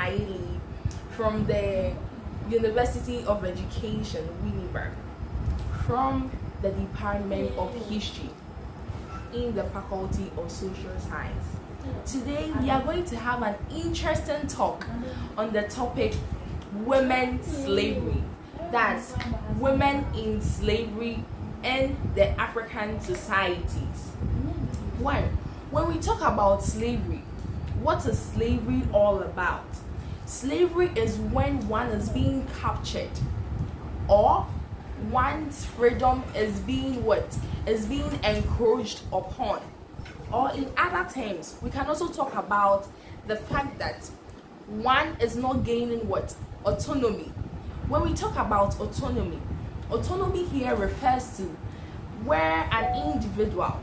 Aili from the University of Education, Winnipeg, from the Department of History in the Faculty of Social Science. Today we are going to have an interesting talk on the topic women's slavery. That's women in slavery in the African societies. When we talk about slavery, what is slavery all about? Slavery is when one is being captured or one's freedom is being encroached upon. Or in other terms, we can also talk about the fact that one is not gaining autonomy. When we talk about autonomy here refers to where an individual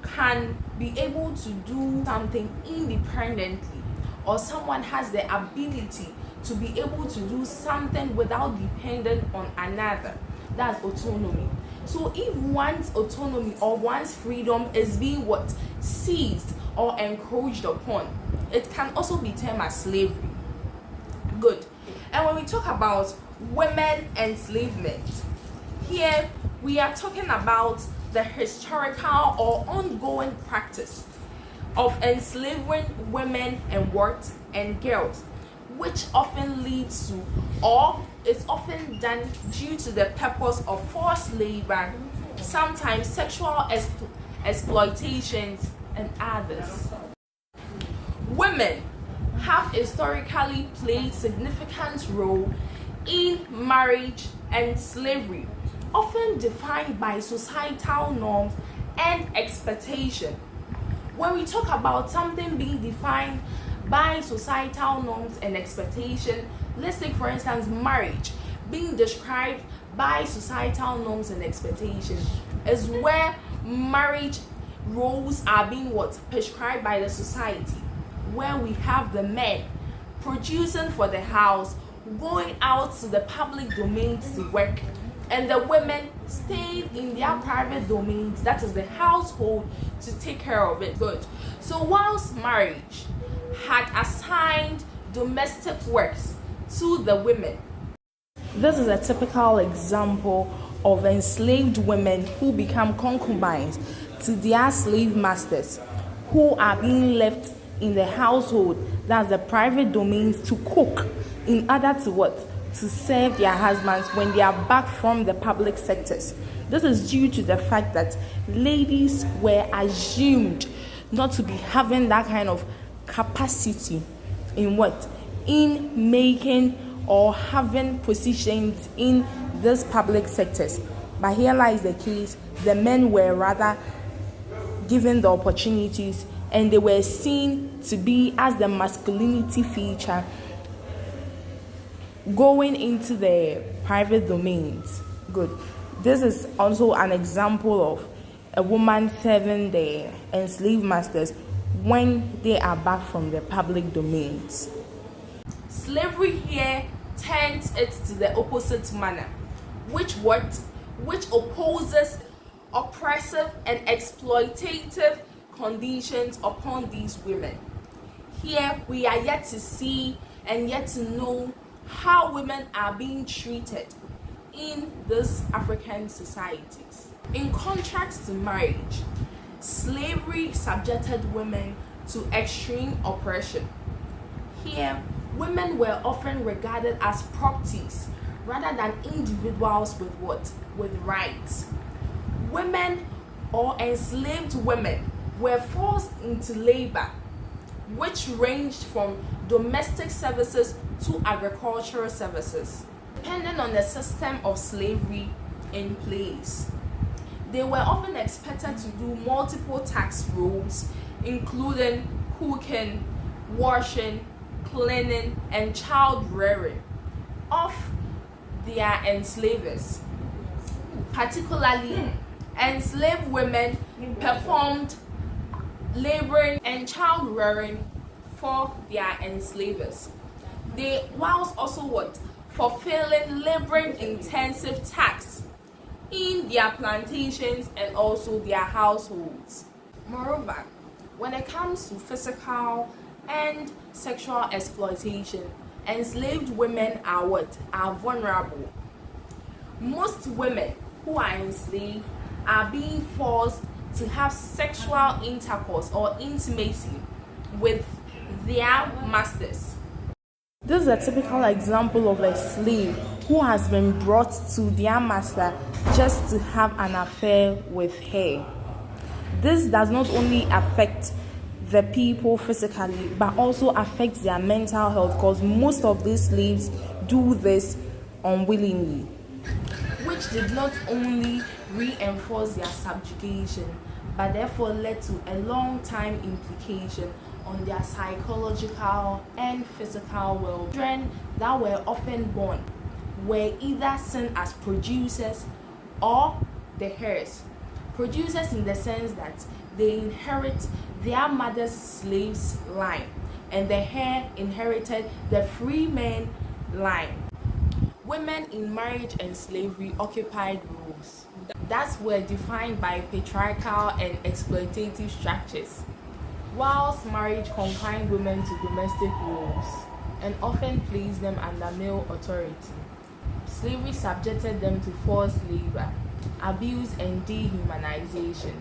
can be able to do something independently, or someone has the ability to be able to do something without depending on another. That's autonomy. So if one's autonomy or one's freedom is being seized or encroached upon, it can also be termed as slavery. Good. And when we talk about women enslavement, here we are talking about the historical or ongoing practice of enslaving women and girls, which often leads to, or is often done due to the purpose of forced labor, sometimes sexual exploitations, and others. Women have historically played significant role in marriage and slavery, often defined by societal norms and expectation. When we talk about something being defined by societal norms and expectation, let's take for instance marriage being described by societal norms and expectation, is where marriage roles are being prescribed by the society, where we have the men producing for the house, going out to the public domains to work, and the women staying in their private domains, that is the household, to take care of it. Good. So whilst marriage had assigned domestic works to the women, this is a typical example of enslaved women who become concubines to their slave masters, who are being left in the household, that's the private domains, to cook in order to serve their husbands when they are back from the public sectors. This is due to the fact that ladies were assumed not to be having that kind of capacity in making or having positions in these public sectors. But here lies the case: the men were rather given the opportunities, and they were seen to be as the masculinity feature going into the private domains. Good. This is also an example of a woman serving the enslaved masters when they are back from the public domains. Slavery here turns it to the opposite manner, which opposes oppressive and exploitative conditions upon these women. Here we are yet to see and yet to know how women are being treated in these African societies. In contrast to marriage, slavery subjected women to extreme oppression. Here, women were often regarded as properties rather than individuals with rights. Women or enslaved women were forced into labor, which ranged from domestic services to agricultural services, depending on the system of slavery in place. They were often expected to do multiple task roles, including cooking, washing, cleaning, and child rearing of their enslavers. Particularly, enslaved women performed laboring and child rearing for their enslavers. They whilst also fulfilling laboring intensive tasks in their plantations and also their households. Moreover, when it comes to physical and sexual exploitation, enslaved women are what? Are vulnerable. Most women who are enslaved are being forced to have sexual intercourse or intimacy with their masters. This is a typical example of a slave who has been brought to their master just to have an affair with her. This does not only affect the people physically but also affects their mental health, because most of these slaves do this unwillingly, which did not only reinforce their subjugation but therefore led to a long-time implication on their psychological and physical well-being. Children that were often born were either seen as producers or the heirs. Producers in the sense that they inherit their mother's slaves line, and the heir inherited the free men line. Women in marriage and slavery occupied roles that were defined by patriarchal and exploitative structures, whilst marriage confined women to domestic roles and often placed them under male authority. Slavery subjected them to forced labor, abuse, and dehumanization.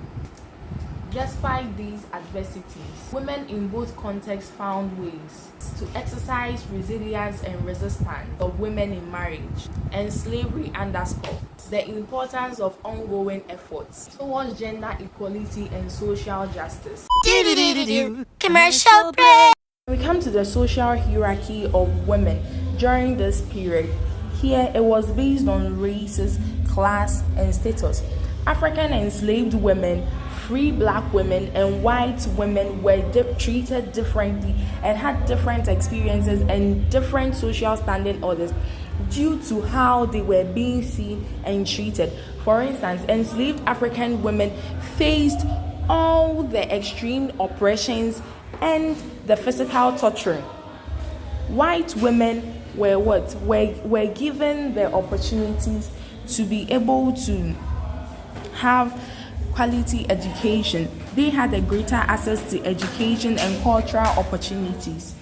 Despite these adversities, women in both contexts found ways to exercise resilience and resistance of women in marriage, and slavery underscored the importance of ongoing efforts towards gender equality and social justice. Commercial break. We come to the social hierarchy of women during this period. Here it was based on races, class, and status. African enslaved women, free black women, and white women were treated differently and had different experiences and different social standing orders due to how they were being seen and treated. For instance, enslaved African women faced all the extreme oppressions and the physical torture. White women were given the opportunities to be able to have quality education. They had a greater access to education and cultural opportunities.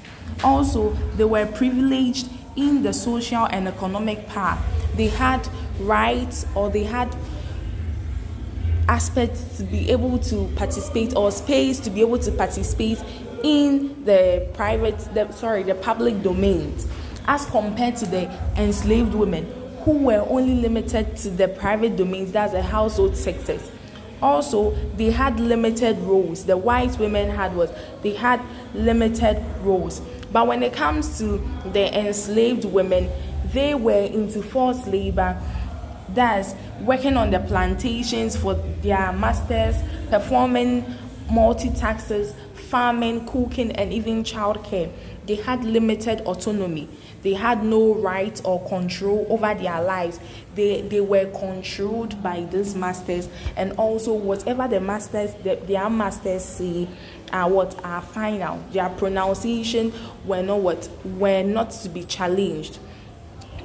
Also, they were privileged in the social and economic path. They had rights, or they had aspects to be able to participate, or space to be able to participate in the public domains, as compared to the enslaved women who were only limited to the private domains, that's the household sectors. Also, they had limited roles. The white women had limited roles. But when it comes to the enslaved women, they were into forced labor, that's working on the plantations for their masters, performing multi-tasks, farming, cooking, and even childcare. They had limited autonomy. They had no right or control over their lives. They were controlled by these masters, and also whatever their masters say are final. Their pronunciation were not to be challenged.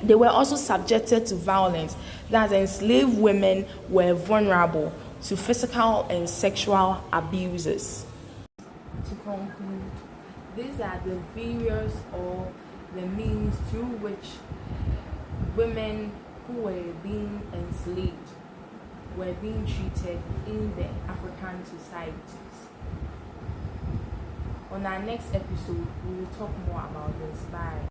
They were also subjected to violence. That enslaved women were vulnerable to physical and sexual abuses. To conclude, these are the various or the means through which women who were being enslaved were being treated in the African societies. On our next episode, we will talk more about this. Bye.